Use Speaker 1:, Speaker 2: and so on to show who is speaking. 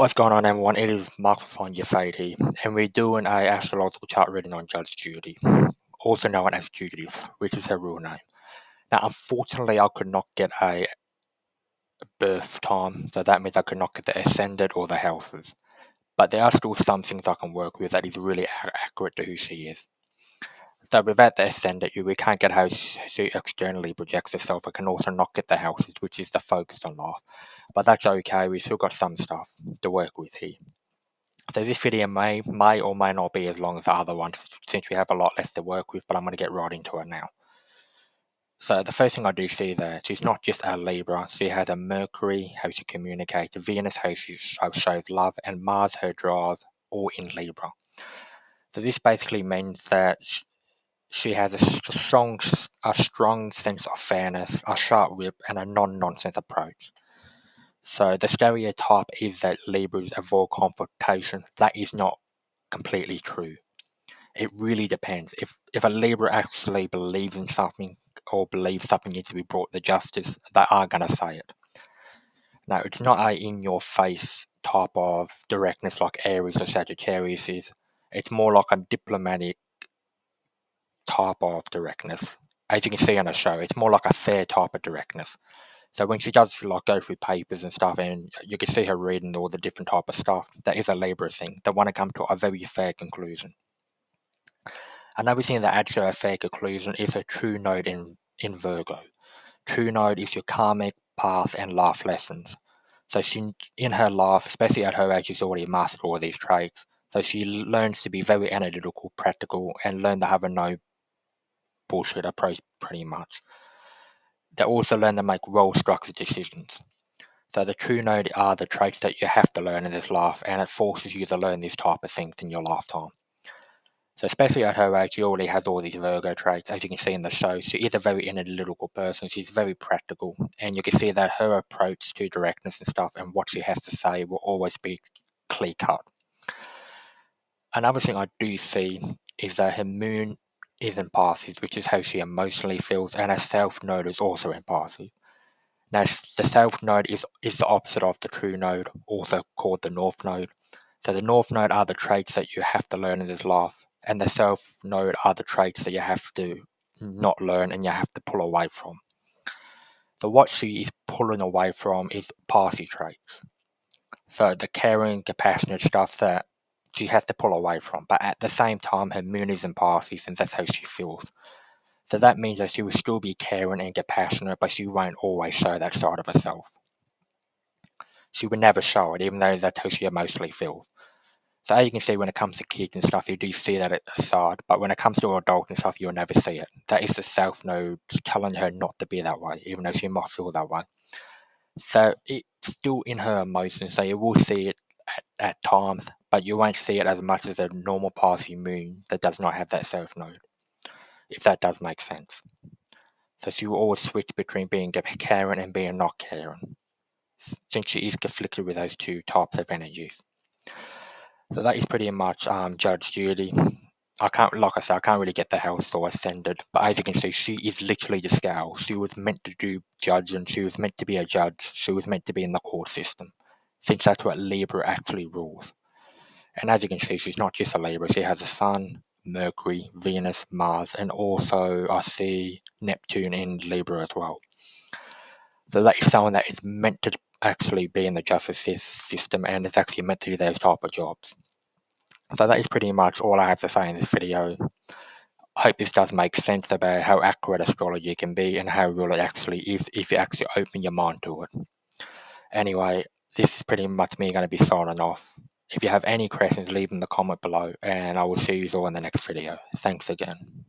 Speaker 1: What's going on, everyone? It is Mark from Find Your Fait here, and we're doing a astrological chart reading on Judge Judy, also known as Judith, which is her real name. Now, unfortunately, I could not get a birth time, so that means I could not get the ascendant or the houses. But there are still some things I can work with that is really accurate to who she is. So without the ascendant, we can't get how she externally projects herself. I can also not get the houses, which is the focus on life. But that's okay, we still got some stuff to work with here. So this video may or may not be as long as the other ones, since we have a lot less to work with, but I'm going to get right into it now. So the first thing I do see there, she's not just a Libra, she has a Mercury, how she communicates, Venus, how she shows love, and Mars, her drive, all in Libra. So this basically means that she has a strong sense of fairness, a sharp wit, and a non-nonsense approach. So the stereotype is that Libras avoid confrontation. That is not completely true. It really depends. If a Libra actually believes in something or believes something needs to be brought to justice, they are going to say it. Now, it's not a in-your-face type of directness like Aries or Sagittarius is. It's more like a diplomatic type of directness. As you can see on the show, it's more like a fair type of directness. So when she does like go through papers and stuff, and you can see her reading all the different type of stuff, that is a Libra thing. They want to come to a very fair conclusion. Another thing that adds to a fair conclusion is a true node in Virgo. True node is your karmic path and life lessons. So she, in her life, especially at her age, she's already mastered all these traits. So she learns to be very analytical, practical, and learn to have a no bullshit approach pretty much. They also learn to make well-structured decisions. So the true node are the traits that you have to learn in this life, and it forces you to learn these type of things in your lifetime. So especially at her age, she already has all these Virgo traits. As you can see in the show, she is a very analytical person. She's very practical, and you can see that her approach to directness and stuff and what she has to say will always be clear-cut. Another thing I do see is that her moon is in Pisces, which is how she emotionally feels, and her self node is also in Pisces. Now, the south node is the opposite of the true node, also called the north node. So the north node are the traits that you have to learn in this life, and the south node are the traits that you have to not learn and you have to pull away from. So what she is pulling away from is Pisces traits. So the caring, compassionate stuff that she has to pull away from, but at the same time, her moon is in Pisces, and that's how she feels. So that means that she will still be caring and compassionate, but she won't always show that side of herself. She would never show it, even though that's how she emotionally feels. So as you can see, when it comes to kids and stuff, you do see that at the side, but when it comes to adults and stuff, you'll never see it. That is the self node telling her not to be that way, even though she might feel that way. So it's still in her emotions, so you will see it at times, but you won't see it as much as a normal Pisces moon that does not have that self node, if that does make sense. So she will always switch between being caring and being not caring, since she is conflicted with those two types of energies. So that is pretty much Judge Judy. I can't really get the house or ascended, but as you can see, she is literally the scale. She was meant to do judging, she was meant to be a judge, she was meant to be in the court system, since that's what Libra actually rules. And as you can see, she's not just a Libra, she has a Sun, Mercury, Venus, Mars, and also I see Neptune in Libra as well. So that is someone that is meant to actually be in the justice system and is actually meant to do those type of jobs. So that is pretty much all I have to say in this video. I hope this does make sense about how accurate astrology can be and how real it actually is if you actually open your mind to it. Anyway, this is pretty much me going to be signing off. If you have any questions, leave them in the comment below, and I will see you all in the next video. Thanks again.